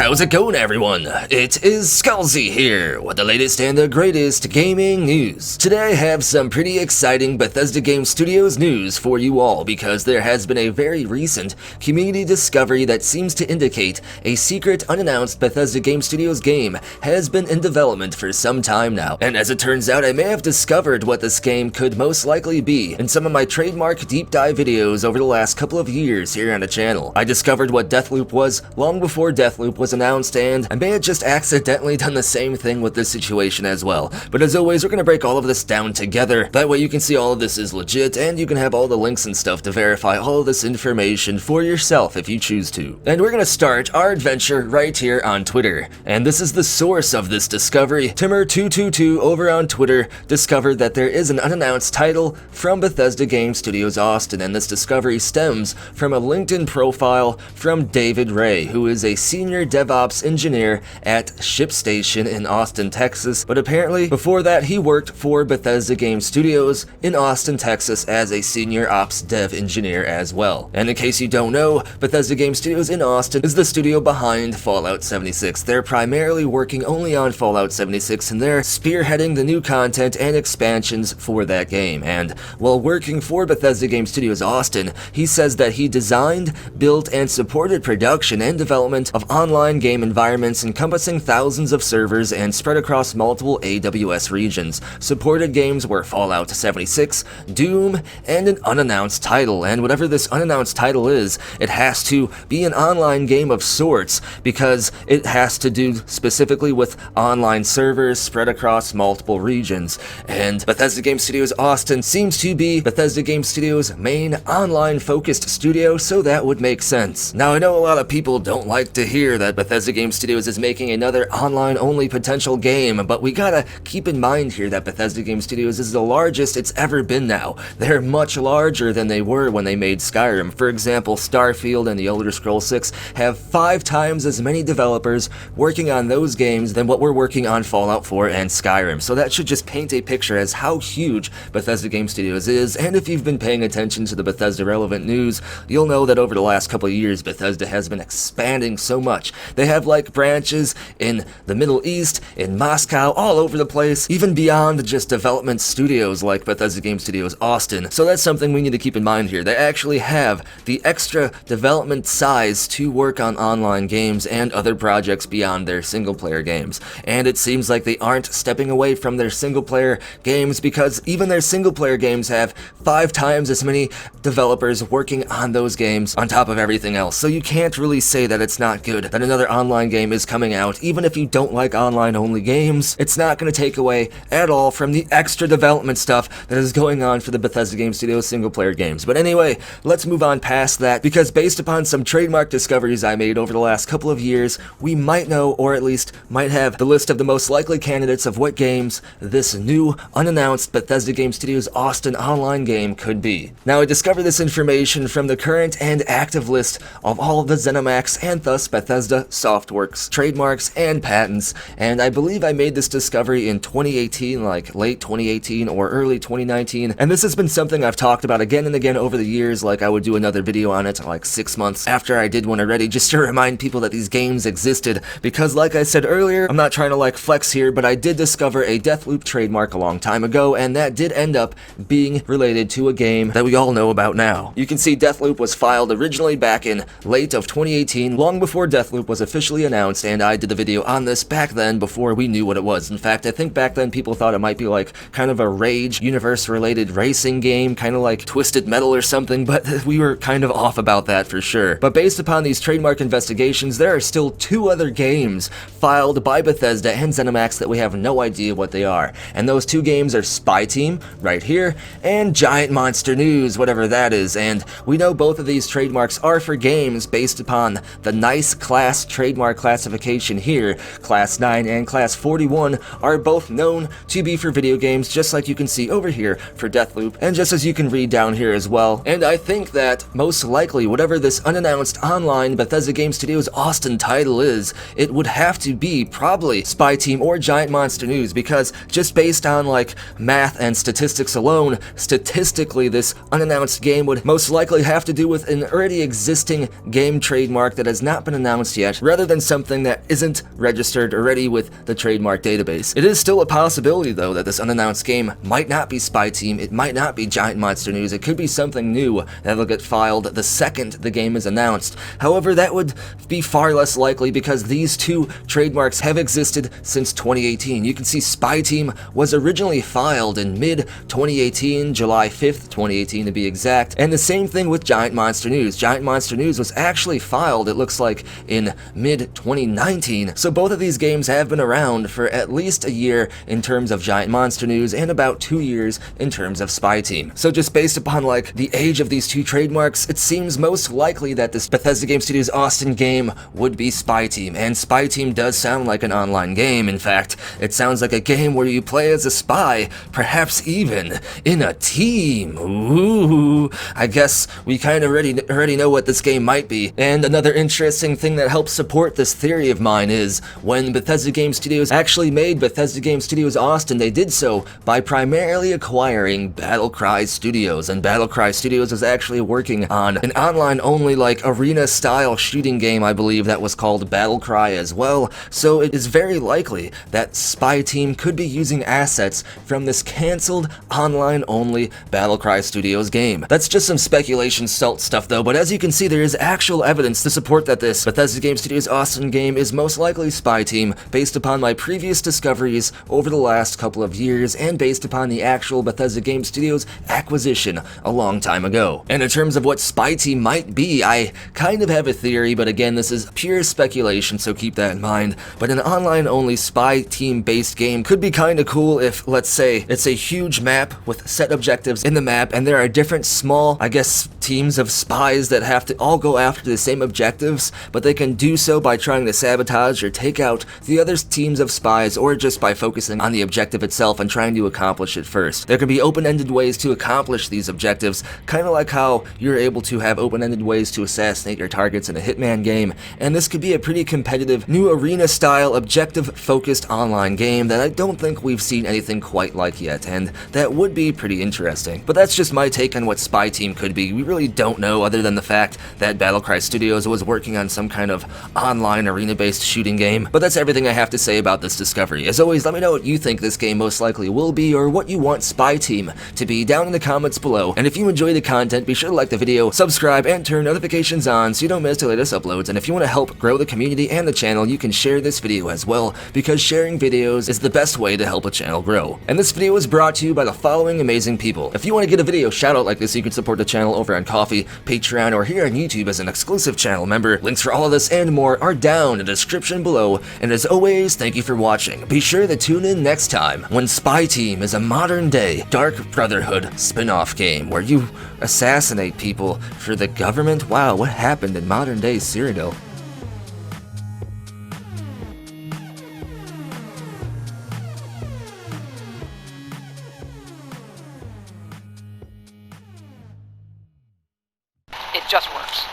How's it going, everyone? It is Skullzi here with the latest and the greatest gaming news. Today I have some pretty exciting Bethesda Game Studios news for you all because there has been a very recent community discovery that seems to indicate a secret unannounced Bethesda Game Studios game has been in development for some time now. And as it turns out, I may have discovered what this game could most likely be in some of my trademark deep dive videos over the last couple of years here on the channel. I discovered what Deathloop was long before Deathloop was announced, and I may have just accidentally done the same thing with this situation as well. But as always, we're gonna break all of this down together. That way you can see all of this is legit, and you can have all the links and stuff to verify all of this information for yourself if you choose to. And we're gonna start our adventure right here on Twitter. And this is the source of this discovery. Timmer222 over on Twitter discovered that there is an unannounced title from Bethesda Game Studios Austin, and this discovery stems from a LinkedIn profile from David Ray, who is a senior DevOps engineer at ShipStation in Austin, Texas, but apparently before that he worked for Bethesda Game Studios in Austin, Texas as a senior ops dev engineer as well. And in case you don't know, Bethesda Game Studios in Austin is the studio behind Fallout 76. They're primarily working only on Fallout 76, and they're spearheading the new content and expansions for that game. And while working for Bethesda Game Studios Austin, he says that he designed, built, and supported production and development of online game environments encompassing thousands of servers and spread across multiple AWS regions. Supported games were Fallout 76, Doom, and an unannounced title. And whatever this unannounced title is, it has to be an online game of sorts because it has to do specifically with online servers spread across multiple regions. And Bethesda Game Studios Austin seems to be Bethesda Game Studios' main online-focused studio, so that would make sense. Now, I know a lot of people don't like to hear that Bethesda Game Studios is making another online-only potential game, but we gotta keep in mind here that Bethesda Game Studios is the largest it's ever been now. They're much larger than they were when they made Skyrim. For example, Starfield and The Elder Scrolls 6 have 5 times as many developers working on those games than what we're working on Fallout 4 and Skyrim. So that should just paint a picture as how huge Bethesda Game Studios is, and if you've been paying attention to the Bethesda relevant news, you'll know that over the last couple of years, Bethesda has been expanding so much. They have like branches in the Middle East, in Moscow, all over the place, even beyond just development studios like Bethesda Game Studios Austin. So that's something we need to keep in mind here. They actually have the extra development size to work on online games and other projects beyond their single-player games. And it seems like they aren't stepping away from their single-player games because even their single-player games have 5 times as many developers working on those games on top of everything else. So you can't really say that it's not good that another online game is coming out. Even if you don't like online-only games, it's not going to take away at all from the extra development stuff that is going on for the Bethesda Game Studios single-player games. But anyway, let's move on past that, because based upon some trademark discoveries I made over the last couple of years, we might know, or at least might have, the list of the most likely candidates of what games this new, unannounced Bethesda Game Studios Austin online game could be. Now, I discovered this information from the current and active list of all of the ZeniMax and thus Bethesda Softworks trademarks and patents, and I believe I made this discovery in 2018, like late 2018 or early 2019, and this has been something I've talked about again and again over the years. Like I would do another video on it like 6 months after I did one already, just to remind people that these games existed, because like I said earlier, I'm not trying to like flex here, but I did discover a Deathloop trademark a long time ago, and that did end up being related to a game that we all know about now. You can see Deathloop was filed originally back in late of 2018, long before Deathloop was officially announced, and I did the video on this back then before we knew what it was. In fact, I think back then people thought it might be like kind of a Rage universe-related racing game, kind of like Twisted Metal or something, but we were kind of off about that for sure. But based upon these trademark investigations, there are still 2 other games filed by Bethesda and ZeniMax that we have no idea what they are. And those 2 games are Spy Team, right here, and Giant Monster News, whatever that is. And we know both of these trademarks are for games based upon the NICE class trademark classification here. Class 9 and Class 41 are both known to be for video games, just like you can see over here for Deathloop, and just as you can read down here as well. And I think that most likely whatever this unannounced online Bethesda Game Studios Austin title is, it would have to be probably Spy Team or Giant Monster News, because just based on like math and statistics alone, statistically this unannounced game would most likely have to do with an already existing game trademark that has not been announced yet, start, rather than something that isn't registered already with the trademark database. It is still a possibility, though, that this unannounced game might not be Spy Team, it might not be Giant Monster News, it could be something new that'll get filed the second the game is announced. However, that would be far less likely because these two trademarks have existed since 2018. You can see Spy Team was originally filed in mid-2018, July 5th, 2018 to be exact, and the same thing with Giant Monster News. Giant Monster News was actually filed, it looks like, in mid-2019, so both of these games have been around for at least a year in terms of Giant Monster News and about 2 years in terms of Spy Team. So just based upon like the age of these two trademarks, it seems most likely that this Bethesda Game Studios Austin game would be Spy Team, and Spy Team does sound like an online game. In fact, it sounds like a game where you play as a spy, perhaps even in a team. Ooh, I guess we kind of already know what this game might be. And another interesting thing that helps support this theory of mine is when Bethesda Game Studios actually made Bethesda Game Studios Austin, they did so by primarily acquiring Battlecry Studios, and Battlecry Studios was actually working on an online-only like arena-style shooting game, I believe, that was called Battlecry as well, so it is very likely that Spy Team could be using assets from this cancelled online-only Battlecry Studios game. That's just some speculation stuff though, but as you can see, there is actual evidence to support that this Bethesda Game Studios Austin game is most likely Spy Team, based upon my previous discoveries over the last couple of years, and based upon the actual Bethesda Game Studios acquisition a long time ago. And in terms of what Spy Team might be, I kind of have a theory, but again, this is pure speculation, so keep that in mind. But an online-only Spy Team-based game could be kinda cool if, let's say, it's a huge map with set objectives in the map, and there are different small, I guess, teams of spies that have to all go after the same objectives, but they can do so by trying to sabotage or take out the other teams of spies, or just by focusing on the objective itself and trying to accomplish it first. There can be open-ended ways to accomplish these objectives, kind of like how you're able to have open-ended ways to assassinate your targets in a Hitman game, and this could be a pretty competitive, new arena-style, objective-focused online game that I don't think we've seen anything quite like yet, and that would be pretty interesting. But that's just my take on what Spy Team could be. We really don't know, other than the fact that Battlecry Studios was working on some kind of online arena-based shooting game. But that's everything I have to say about this discovery. As always, let me know what you think this game most likely will be, or what you want Spy Team to be, down in the comments below. And if you enjoy the content, be sure to like the video, subscribe, and turn notifications on so you don't miss the latest uploads. And if you want to help grow the community and the channel, you can share this video as well, because sharing videos is the best way to help a channel grow. And this video is brought to you by the following amazing people. If you want to get a video shout out like this, you can support the channel over on Ko-fi, Patreon, or here on YouTube as an exclusive channel member. Links for all of this and more are down in the description below. And as always, thank you for watching. Be sure to tune in next time when Spy Team is a modern-day Dark Brotherhood spin-off game where you assassinate people for the government. Wow, what happened in modern-day Cyrodiil? It just works.